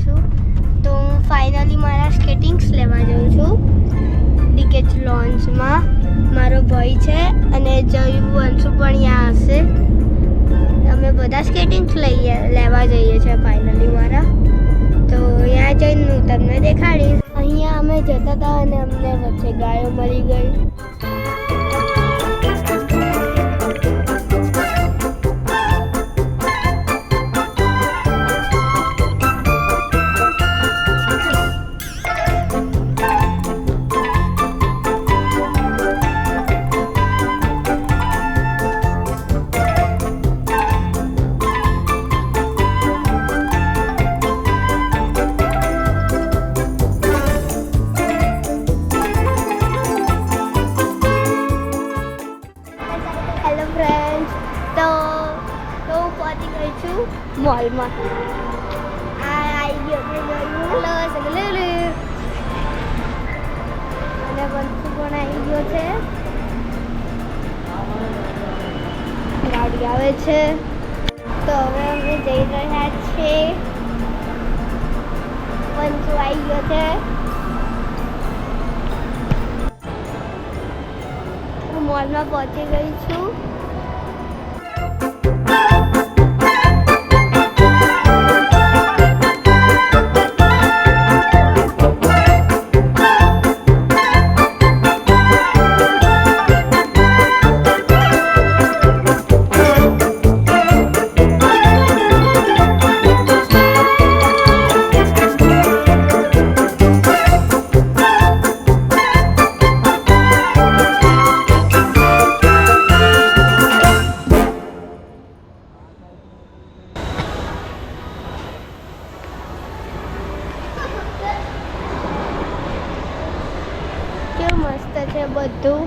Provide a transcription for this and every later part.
છું. તો હું ફાઇનલી મારા સ્કેટિંગ્સ લેવા જાઉં છું ડિકેથલોન્સમાં. મારો ભાઈ છે અને જયુ અંશુ પણ અહીંયા હશે. અમે બધા સ્કેટિંગ્સ લેવા જઈએ છીએ ફાઇનલી મારા. તો ત્યાં જઈને હું તમને દેખાડીશ. અહીંયા અમે જતા હતા અને અમને વચ્ચે ગાયો મળી ગઈ. મોલમાં આવી ગયો અને વંશુ પણ આવી ગયો છે. ગાડી આવે છે. તો હવે અમે જઈ રહ્યા છીએ. વંશુ આવી ગયો છે. હું મોલમાં પહોંચી ગઈ છું. મસ્ત છે બધું.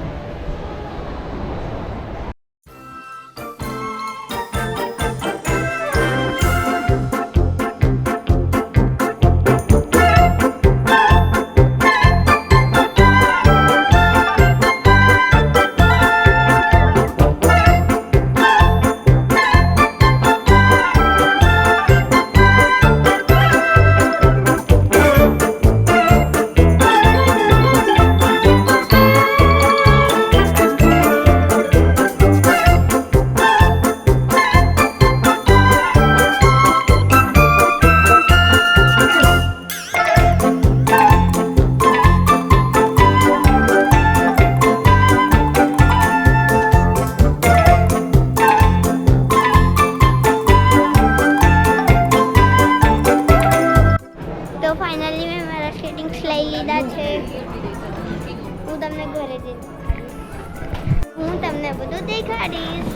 હું તમને બધું દેખાડીશ.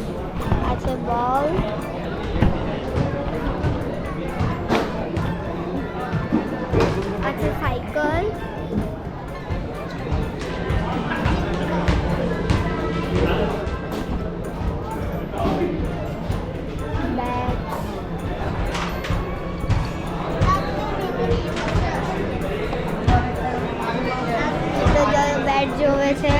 આ છે બોલ. આ છે સાયકલ. બેટ જોવે છે.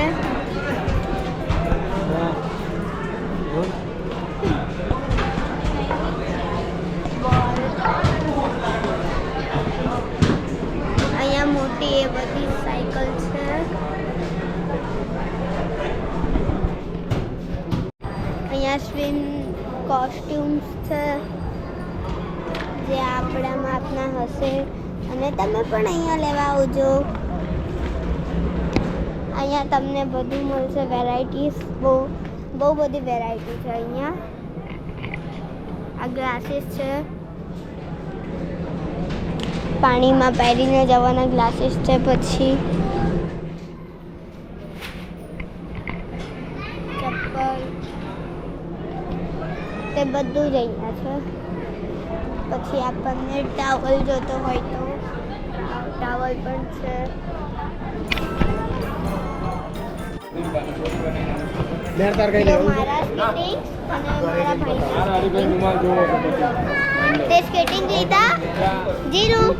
અહીંયા મોટી એ બધી સાયકલ છે. અહીંયા સ્વિમ કોસ્ટ્યુમ્સ છે જે આપણા માપના હશે અને તમે પણ અહીંયા લેવા આવજો. અહીંયા તમને બધું મળશે. વેરાયટીઝ બહુ બધી વેરાયટી છે અહીંયા. આ ગ્લાસીસ છે. પાણીમાં પહેરીને જવાના ગ્લાસીસ છે. પછી ચપ્પલ તે બધું જ અહીંયા છે. પછી આપણને ટાવલ જોતો હોય તો ટાવલ પણ છે. તે સ્કેટિંગ લીધા જીરું.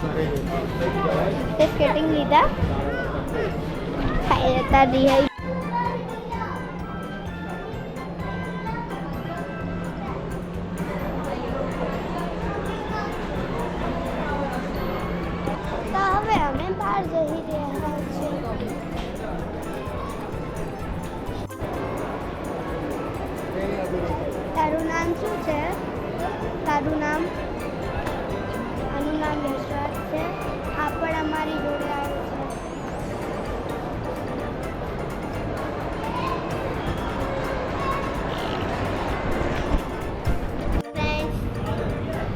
તે સ્કેટિંગ લીધા ખાઈ રિહાઈ. જઈ રહ્યા છે. તારું નામ શું છે? તારું નામ? આનું નામ યશરાજ છે. આ પણ અમારી જોડે આવ્યો છે. ફ્રેન્ડ્સ,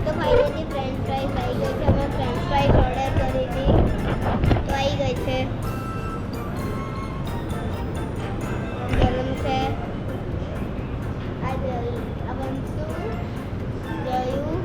તો ફાઇનલી ફ્રેન્ચ ફ્રાઈઝ આવી ગઈ છે. અમે ફ્રેન્ચ ફ્રાઈઝ ઓર્ડર કરી હતી તો આવી ગઈ છે. ગરમ છે. આ બંસુ, જયું,